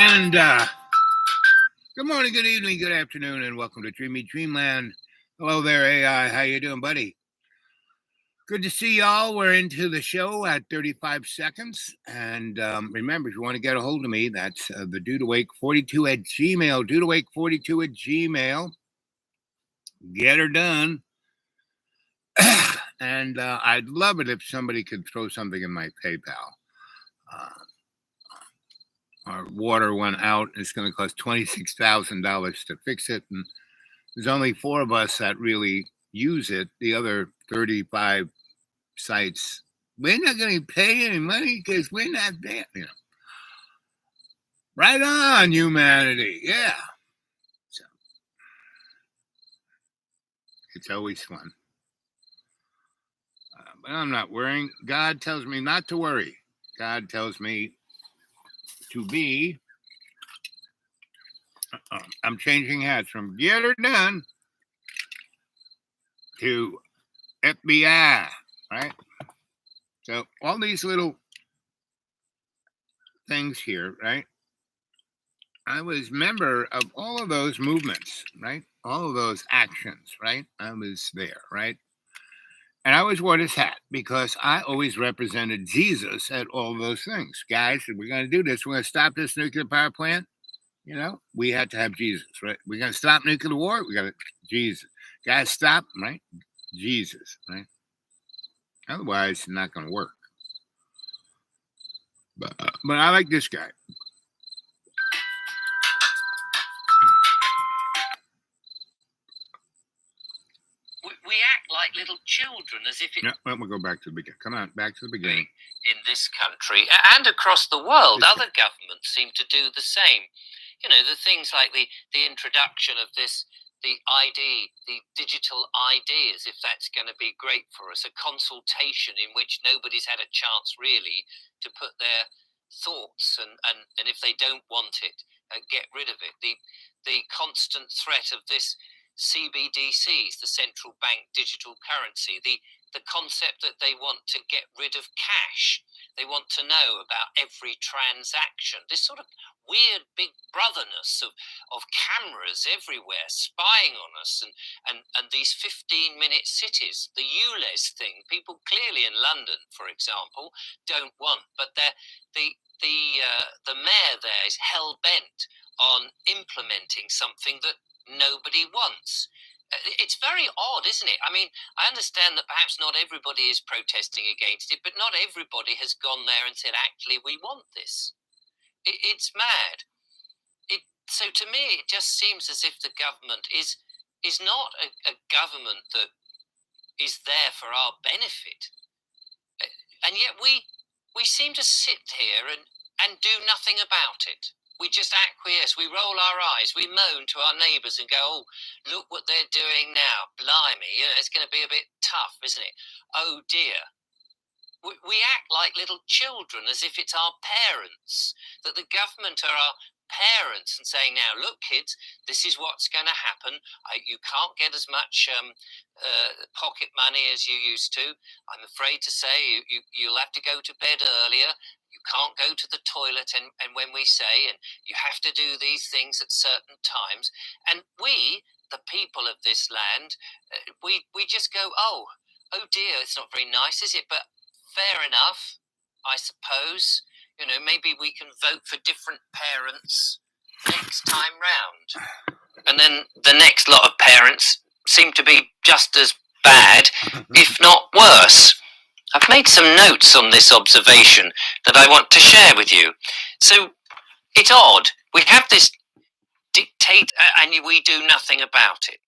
And good morning, good evening, good afternoon, and welcome to Dreamy Dreamland. Hello there, AI. How you doing, buddy? Good to see y'all. We're into the show at 35 seconds. And remember, if you want to get a hold of me, that's the dudeawake42 at Gmail. Dudeawake42 at Gmail. Get her done. And I'd love it if somebody could throw something in my PayPal. Our water went out. It's going to cost $26,000 to fix it. And there's only 4 of us that really use it. The other 35 sites, we're not going to pay any money because we're not there. You know. Right on, humanity. Yeah. So it's always fun. But I'm not worrying. God tells me not to worry. God tells me to be. I'm changing hats from get her done to FBI, right? So all these little things here, right? I was member of all of those movements, right? All of those actions, right? I was there, right? And I always wore this hat because I always represented Jesus at all of those things. Guys, if we're going to do this, we're going to stop this nuclear power plant. You know, we had to have Jesus, right? We're going to stop nuclear war. We got to Jesus. Guys, stop, right? Jesus, right? Otherwise, it's not going to work. But I like this guy. We act like little children, as if it... Yeah, well, we'll go back to the beginning. Come on, back to the beginning. In this country and across the world, other governments seem to do the same. You know, the things like the introduction of this, the ID, the digital ID, as if that's going to be great for us, a consultation in which nobody's had a chance really to put their thoughts and if they don't want it, get rid of it. The constant threat of this CBDCs, the central bank digital currency, the concept that they want to get rid of cash. They want to know about every transaction. This sort of weird big brotherness of cameras everywhere spying on us and these 15-minute cities, the ULEZ thing, people clearly in London, for example, don't want, but the mayor there is hell-bent on implementing something that nobody wants. It's very odd, isn't it? I mean, I understand that perhaps not everybody is protesting against it, but not everybody has gone there and said, actually, we want this. It's mad. So to me, it just seems as if the government is not a government that is there for our benefit. And yet we seem to sit here and do nothing about it. We just acquiesce, we roll our eyes, we moan to our neighbours and go, oh, look what they're doing now, blimey, you know, it's going to be a bit tough, isn't it? Oh dear. We act like little children as if it's our parents, that the government are our parents and saying, now, look, kids, this is what's going to happen. You can't get as much pocket money as you used to. I'm afraid to say you'll have to go to bed earlier. You can't go to the toilet, and when we say, and you have to do these things at certain times, and we, the people of this land, we just go, oh dear, it's not very nice, is it? But fair enough, I suppose. You know, maybe we can vote for different parents next time round. And then the next lot of parents seem to be just as bad, if not worse. I've made some notes on this observation that I want to share with you. So it's odd. We have this dictate and we do nothing about it.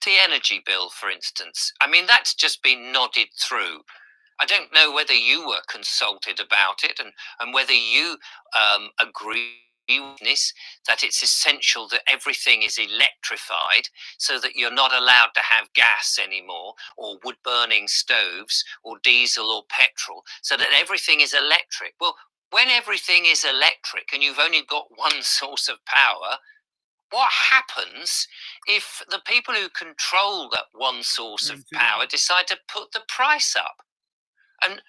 The energy bill, for instance. I mean, that's just been nodded through. I don't know whether you were consulted about it and whether you agree with this, that it's essential that everything is electrified so that you're not allowed to have gas anymore, or wood-burning stoves, or diesel or petrol, so that everything is electric. Well, when everything is electric and you've only got one source of power, what happens if the people who control that one source of power decide to put the price up? And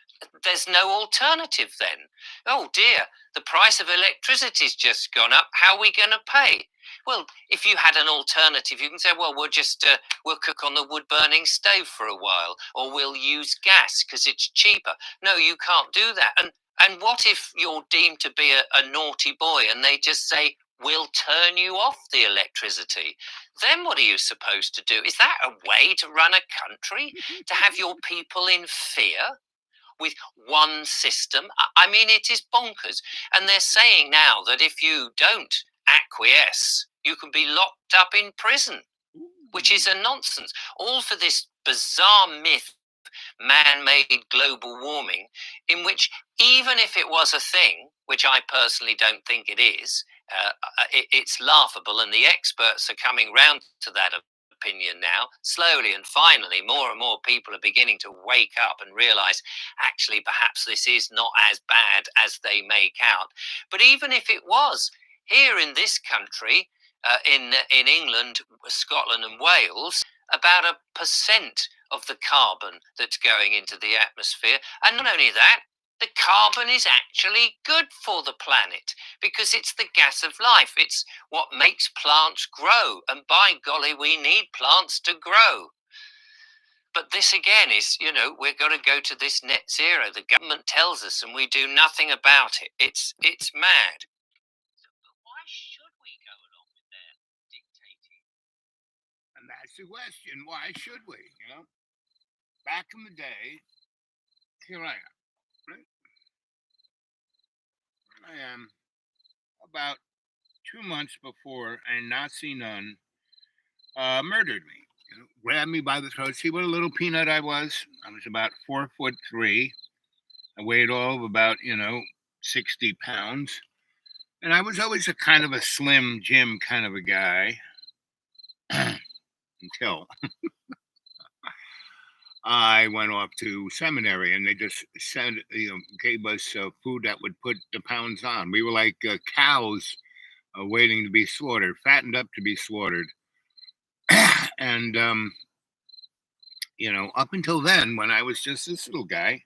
there's no alternative then. Oh dear, the price of electricity's just gone up. How are we going to pay? Well, if you had an alternative, you can say, well, we'll cook on the wood burning stove for a while, or we'll use gas because it's cheaper. No, you can't do that. And what if you're deemed to be a naughty boy and they just say, we'll turn you off the electricity? Then what are you supposed to do? Is that a way to run a country? To have your people in fear? With one system. I mean, it is bonkers. And they're saying now that if you don't acquiesce, you can be locked up in prison, which is a nonsense. All for this bizarre myth, man made global warming, in which, even if it was a thing, which I personally don't think it is, it's laughable, and the experts are coming round to that opinion now, slowly and finally. More and more people are beginning to wake up and realize actually perhaps this is not as bad as they make out. But even if it was, here in this country, in England, Scotland and Wales, about 1% of the carbon that's going into the atmosphere. And not only that, the carbon is actually good for the planet because it's the gas of life. It's what makes plants grow. And by golly, we need plants to grow. But this again is, we're going to go to this net zero. The government tells us and we do nothing about it. It's mad. But why should we go along with their dictating? And that's the question. Why should we? Back in the day, here I am. Right? I am about 2 months before a Nazi nun murdered me. Grabbed me by the throat. See what a little peanut I was? I was about 4'3". I weighed all of about 60 pounds, and I was always a kind of a slim Jim kind of a guy until I went off to seminary, and they just gave us food that would put the pounds on. We were like cows waiting to be slaughtered, fattened up to be slaughtered. And up until then, when I was just this little guy,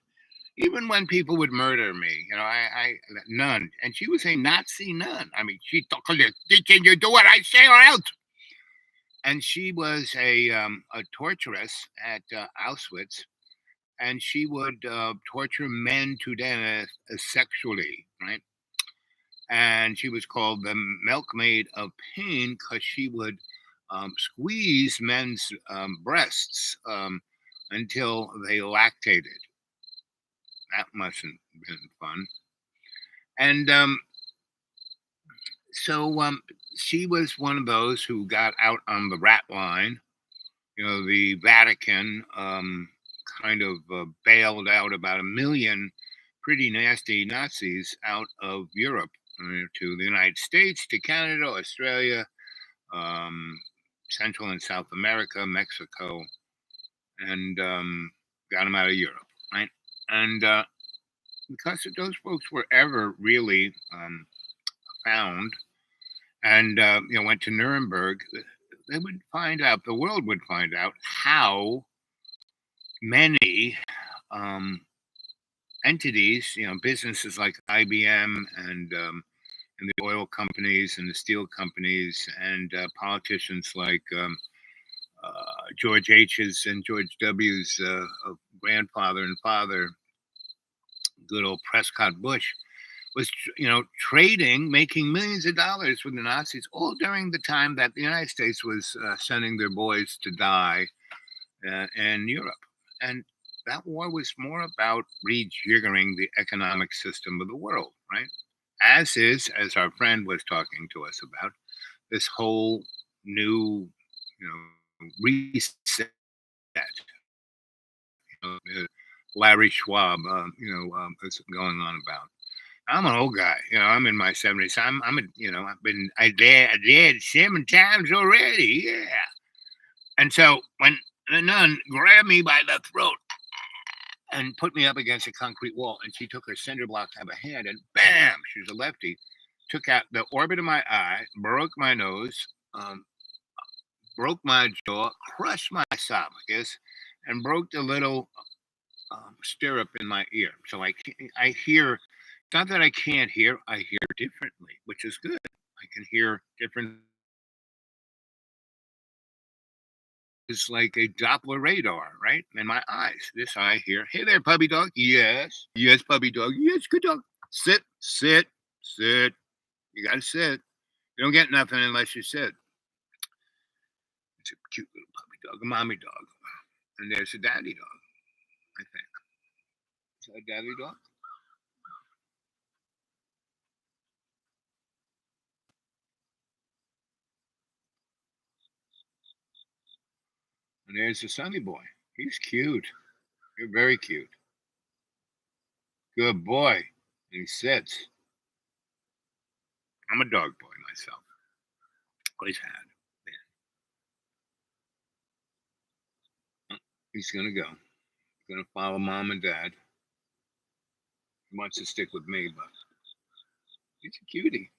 even when people would murder me, I nun, and she was a Nazi nun. I mean, she took can you do what I say or else? And she was a torturess at Auschwitz, and she would torture men to death sexually, right? And she was called the milkmaid of pain because she would squeeze men's breasts until they lactated. That mustn't have been fun. And so she was one of those who got out on the rat line. The Vatican kind of bailed out about 1 million pretty nasty Nazis out of Europe to the United States, to Canada, Australia, Central and South America, Mexico, and got them out of Europe, right? And because those folks were ever really found and went to Nuremberg, they would find out, the world would find out how many entities, businesses like IBM and the oil companies and the steel companies and politicians like George H's and George W's grandfather and father, good old Prescott Bush, was trading, making millions of dollars with the Nazis, all during the time that the United States was sending their boys to die in Europe. And that war was more about rejiggering the economic system of the world, right? As our friend was talking to us about, this whole new, reset. Larry Schwab, is going on about. I'm an old guy, I'm in my 70s. I did 7 times already, yeah. And so when the nun grabbed me by the throat and put me up against a concrete wall, and she took her cinder block out of her hand, and bam, she was a lefty, took out the orbit of my eye, broke my nose, broke my jaw, crushed my esophagus, and broke the little stirrup in my ear, so I hear. It's not that I can't hear; I hear differently, which is good. I can hear different. It's like a Doppler radar, right? In my eyes. This eye here. Hey there, puppy dog. Yes. Yes, puppy dog. Yes, good dog. Sit, sit, sit. You gotta sit. You don't get nothing unless you sit. It's a cute little puppy dog, a mommy dog. And there's a daddy dog, I think. Is that a daddy dog? And there's the sunny boy. He's cute. You're very cute. Good boy. And he sits. I'm a dog boy myself. Always had. He's gonna go. He's gonna follow mom and dad. He wants to stick with me, but he's a cutie.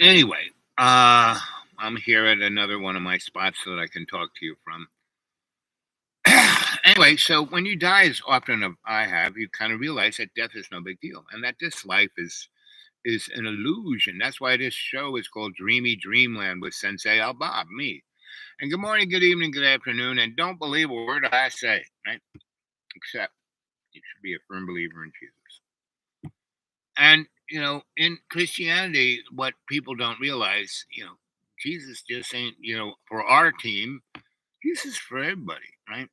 Anyway, I'm here at another one of my spots so that I can talk to you from. Anyway, so when you die, as often as I have, you kind of realize that death is no big deal, and that this life is an illusion. That's why this show is called Dreamy Dreamland with Sensei Al Bob, me. And good morning, good evening, good afternoon, and don't believe a word I say, right? Except you should be a firm believer in Jesus. And in Christianity, what people don't realize, Jesus just ain't, for our team, Jesus is for everybody, right?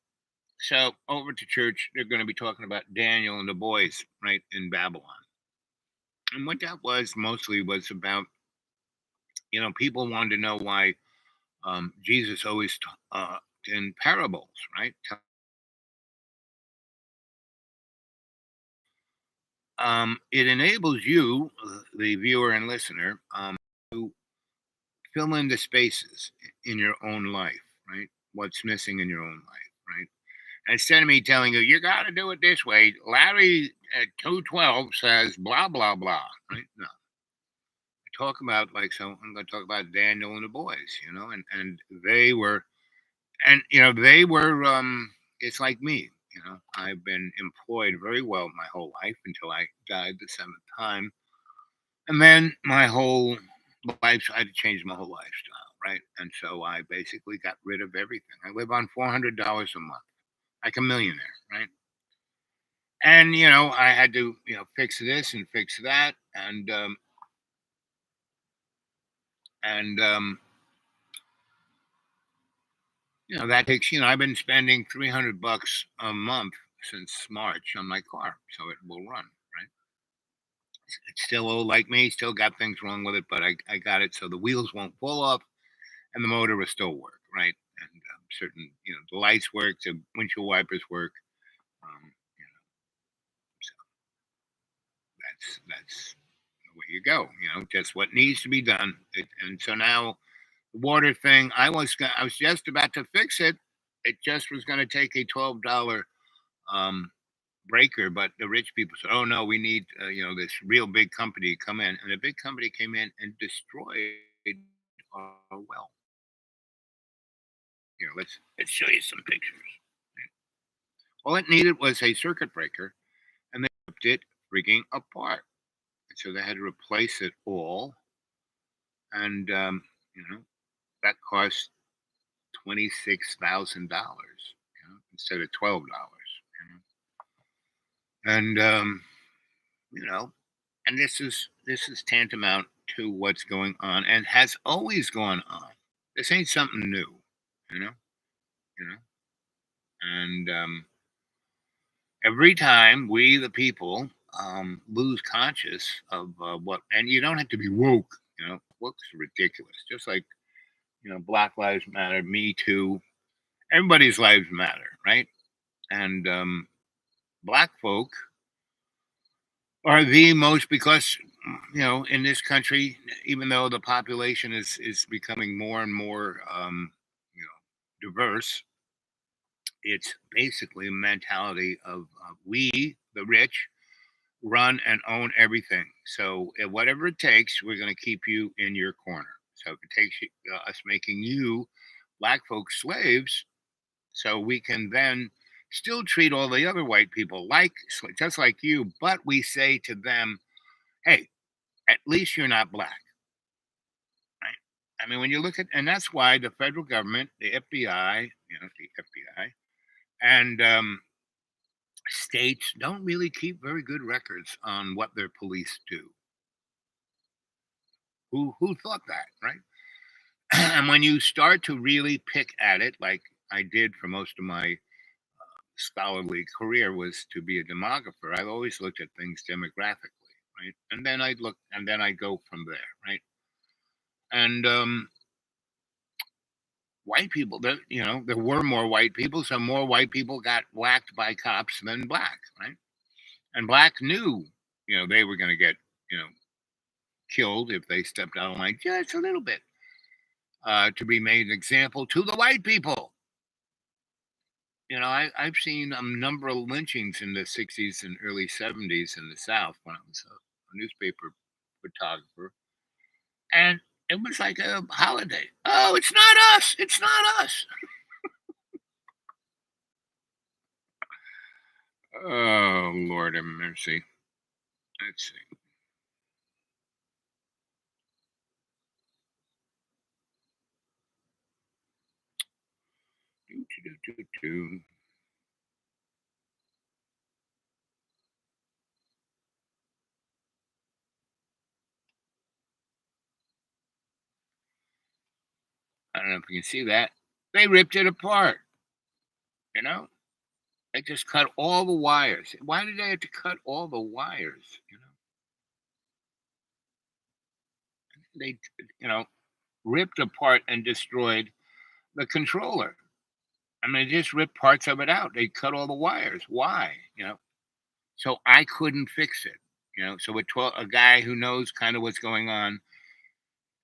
So over to church, they're going to be talking about Daniel and the boys, right, in Babylon. And what that was mostly was about, people wanted to know why Jesus always in parables, right? It enables you, the viewer and listener, to fill in the spaces in your own life, right? What's missing in your own life, right? And instead of me telling you, you got to do it this way, Larry at 212 says blah, blah, blah, right? No. I talk about, like, so I'm going to talk about Daniel and the boys, and they were, it's like me, I've been employed very well my whole life until I died the seventh time. And then my whole life, I had to change my whole lifestyle, right? And so I basically got rid of everything. I live on $400 a month, like a millionaire, right? And I had to, fix this and fix that, and that takes, I've been spending $300 a month since March on my car, so it will run, right? It's still old like me, still got things wrong with it, but I got it so the wheels won't fall off and the motor will still work, right? And certain, the lights work, the windshield wipers work. You know, so that's the way you go. Just what needs to be done. And so now the water thing, I was just about to fix it. It just was going to take a $12 um, breaker, but the rich people said, "Oh no, we need this real big company to come in," and the big company came in and destroyed our well. Let's show you some pictures. All it needed was a circuit breaker, and they ripped it freaking apart. And so they had to replace it all, and that cost $26,000, instead of $12. And you know, and this is tantamount to what's going on and has always gone on. This ain't something new, you know, you know, and every time we, the people, lose conscious of what, and you don't have to be woke. Woke's ridiculous. Just like Black Lives Matter, Me Too, everybody's lives matter, right? And black folk are the most because in this country, even though the population is becoming more and more diverse, it's basically a mentality of we, the rich, run and own everything. So whatever it takes, we're going to keep you in your corner. So if it takes us making you black folks slaves, so we can then still treat all the other white people like just like you, but we say to them, hey, at least you're not black. Right? I mean, when you look at, and that's why the federal government, the FBI, the FBI, and states don't really keep very good records on what their police do. Who thought that, right? And when you start to really pick at it, like I did for most of my scholarly career, was to be a demographer. I've always looked at things demographically, right? And then I'd look, and then I go from there, right? And white people, there were more white people, so more white people got whacked by cops than black, right? And black knew, they were going to get, you know, killed if they stepped out of line just a little bit, to be made an example to the white people. I've seen a number of lynchings in the 60s and early 70s in the South when I was a newspaper photographer. And it was like a holiday. Oh, it's not us. It's not us. Oh, Lord have mercy. Let's see. Do, do, do, do, do. I don't know if you can see that. They ripped it apart. You know, they just cut all the wires. Why did they have to cut all the wires? They, ripped apart and destroyed the controller. I mean, they just ripped parts of it out. They cut all the wires. Why? So I couldn't fix it. So a guy who knows kind of what's going on.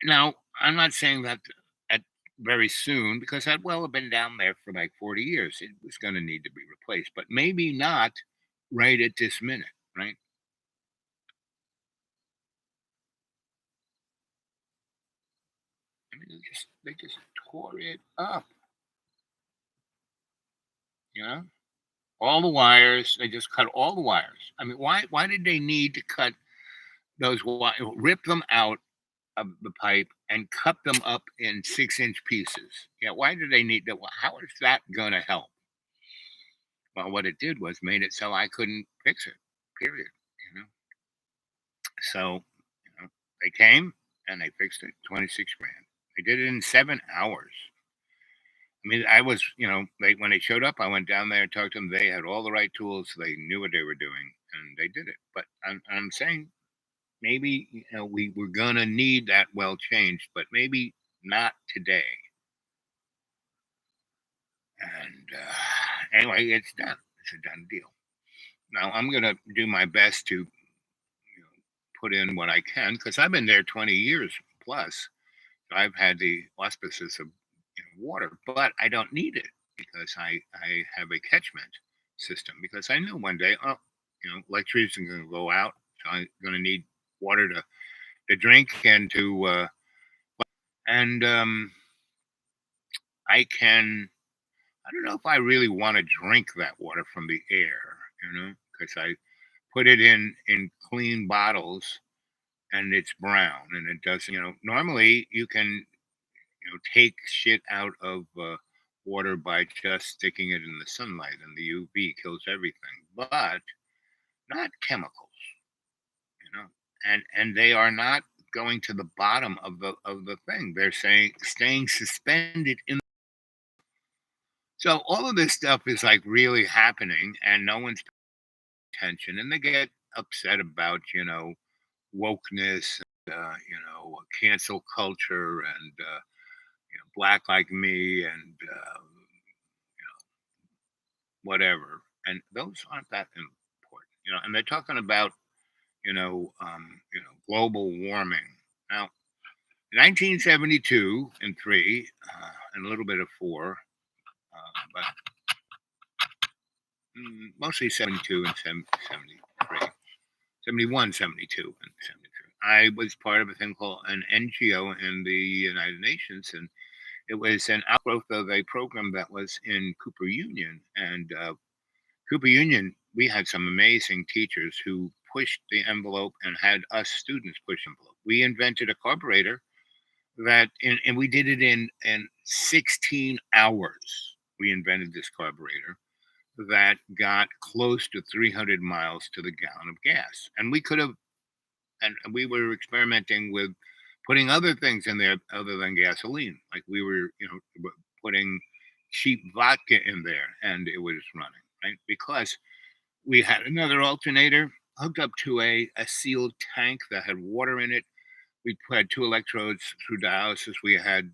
Now, I'm not saying that at very soon because I'd well have been down there for like 40 years. It was going to need to be replaced, but maybe not right at this minute, right? I mean, they just tore it up, you know? All the wires, they just cut all the wires. I mean, why did they need to cut those wires, rip them out of the pipe and cut them up in 6-inch pieces? Yeah, why do they need that? How is that going to help? Well, what it did was made it so I couldn't fix it. Period. You know. So, they came and they fixed it. 26 grand. They did it in 7 hours. I mean, I was, when they showed up, I went down there and talked to them. They had all the right tools. They knew what they were doing, and they did it. But I'm saying maybe we were gonna need that well changed, but maybe not today. And anyway, it's done. It's a done deal. Now I'm gonna do my best to put in what I can because I've been there 20 years plus. I've had the auspices of water, but I don't need it because I have a catchment system because I knew one day, oh, electricity is going to go out, so I'm going to need water to drink and to and I can. I don't know if I really want to drink that water from the air, because I put it in clean bottles and it's brown and it doesn't. Normally you can take shit out of water by just sticking it in the sunlight, and the UV kills everything, but not chemicals, and they are not going to the bottom of the thing. They're saying staying suspended in. So all of this stuff is like really happening, and no one's paying attention, and they get upset about wokeness, cancel culture, and black like me, and whatever. And those aren't that important, And they're talking about, global warming. Now, 1972 and three, and a little bit of four, but mostly 72 and 73. 71, 72, and 73. I was part of a thing called an NGO in the United Nations, and it was an outgrowth of a program that was in Cooper Union. And Cooper Union, we had some amazing teachers who pushed the envelope and had us students push the envelope. We invented a carburetor and we did it in 16 hours. We invented this carburetor that got close to 300 miles to the gallon of gas. And we were experimenting with putting other things in there other than gasoline. Like we were, putting cheap vodka in there and it was running, right? Because we had another alternator hooked up to a sealed tank that had water in it. We had two electrodes through dialysis. We had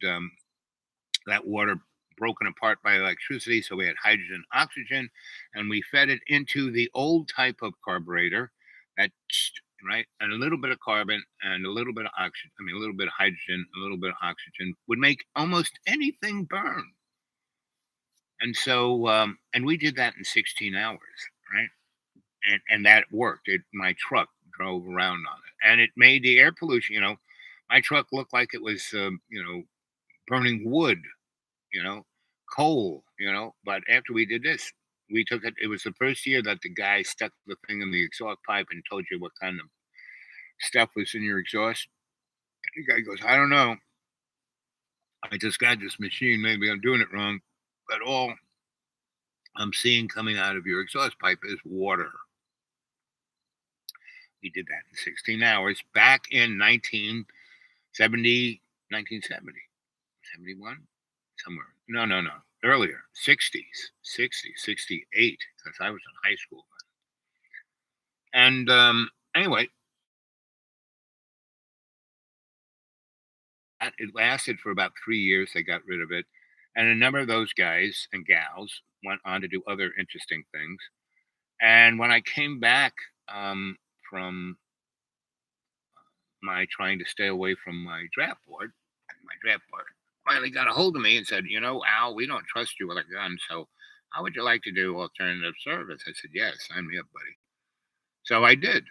that water broken apart by electricity. So we had hydrogen, oxygen, and we fed it into the old type of carburetor that, right, and a little bit of carbon and a little bit of oxygen. I mean, a little bit of hydrogen, a little bit of oxygen would make almost anything burn. And so, and we did that in 16 hours, right? And that worked. My truck drove around on it, and it made the air pollution. My truck looked like it was, burning wood, you know, coal, But after we did this, we took it. It was the first year that the guy stuck the thing in the exhaust pipe and told you what kind of stuff was in your exhaust. And the guy goes, I don't know. I just got this machine. Maybe I'm doing it wrong, but all I'm seeing coming out of your exhaust pipe is water. We did that in 16 hours back in 1970, 71, somewhere. No, no, no. Earlier, 60s, 60, 68, because I was in high school. And anyway, it lasted for about 3 years. They got rid of it. And a number of those guys and gals went on to do other interesting things. And when I came back from my trying to stay away from my draft board finally got a hold of me and said, Al, we don't trust you with a gun. So how would you like to do alternative service? I said, yes, sign me up, buddy. So I did,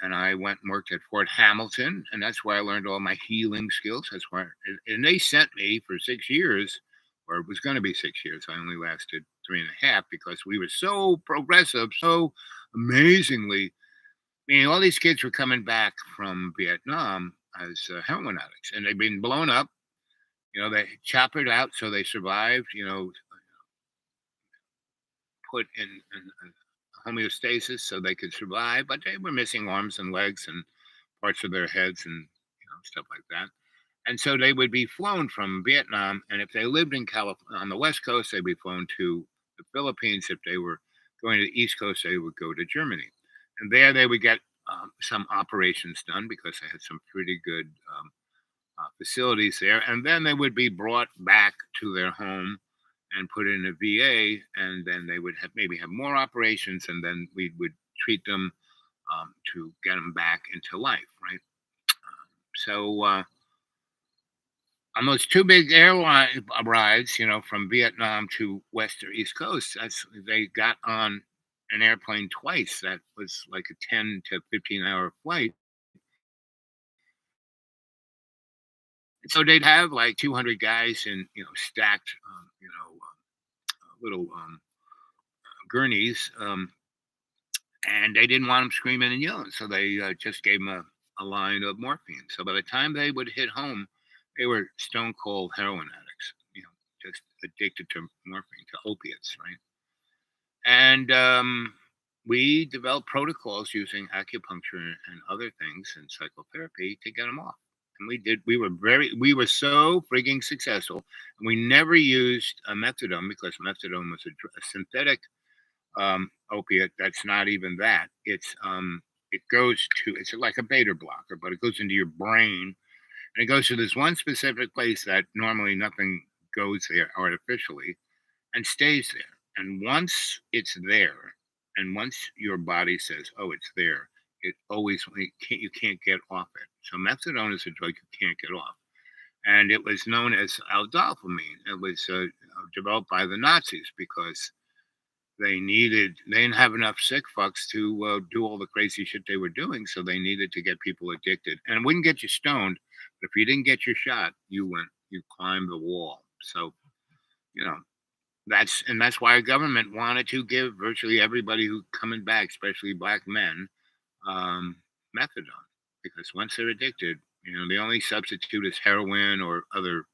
and I went and worked at Fort Hamilton, and that's where I learned all my healing skills. That's where, and they sent me for 6 years, or it was going to be 6 years. I only lasted 3.5 because we were so progressive, so amazingly. I mean, all these kids were coming back from Vietnam as heroin addicts, and they'd been blown up. They choppered out so they survived. Put in homeostasis so they could survive, but they were missing arms and legs and parts of their heads and stuff like that. And so they would be flown from Vietnam, and if they lived in California on the West Coast, they'd be flown to the Philippines. If they were going to the East Coast, they would go to Germany, and there they would get some operations done because they had some pretty good facilities there, and then they would be brought back to their home and put in a VA, and then they would maybe have more operations, and then we would treat them to get them back into life, right? So on those two big airline rides, from Vietnam to West or East Coast, they got on an airplane twice. That was like a 10 to 15-hour flight. So they'd have like 200 guys in, stacked, little gurneys, and they didn't want them screaming and yelling, so they just gave them a line of morphine. So by the time they would hit home, they were stone cold heroin addicts, just addicted to morphine, to opiates, right? And we developed protocols using acupuncture and other things and psychotherapy to get them off. And we did. We were so frigging successful. And we never used a methadone because methadone was a synthetic opiate. That's not even that. It's like a beta blocker, but it goes into your brain, and it goes to this one specific place that normally nothing goes there artificially, and stays there. And once it's there, and once your body says, "Oh, it's there," you can't get off it. So methadone is a drug you can't get off, and it was known as aldolphamine. It was developed by the Nazis because they didn't have enough sick fucks to do all the crazy shit they were doing, so they needed to get people addicted, and it wouldn't get you stoned, but if you didn't get your shot, you climbed the wall. So you know that's why our government wanted to give virtually everybody who coming back, especially black men, um, methadone, because once they're addicted, the only substitute is heroin or other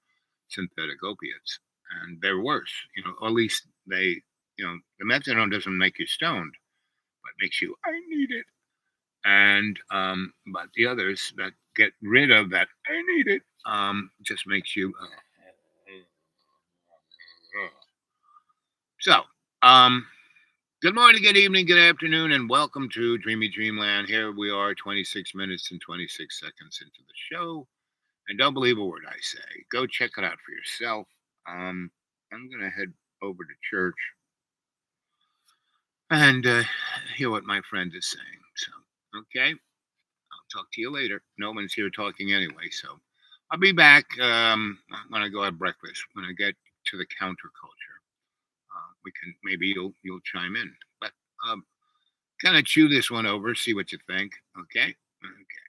synthetic opiates, and they're worse. Or at least the methadone doesn't make you stoned, but makes you I need it. And but the others that get rid of that I need it just makes you. So, um, good morning, good evening, good afternoon, and welcome to Dreamy Dreamland. Here we are, 26 minutes and 26 seconds into the show. And don't believe a word I say. Go check it out for yourself. I'm going to head over to church and hear what my friend is saying. So, okay, I'll talk to you later. No one's here talking anyway, so I'll be back when I go have breakfast. When I get to the counterculture, we can maybe you'll chime in. But kind of chew this one over, see what you think. Okay, okay.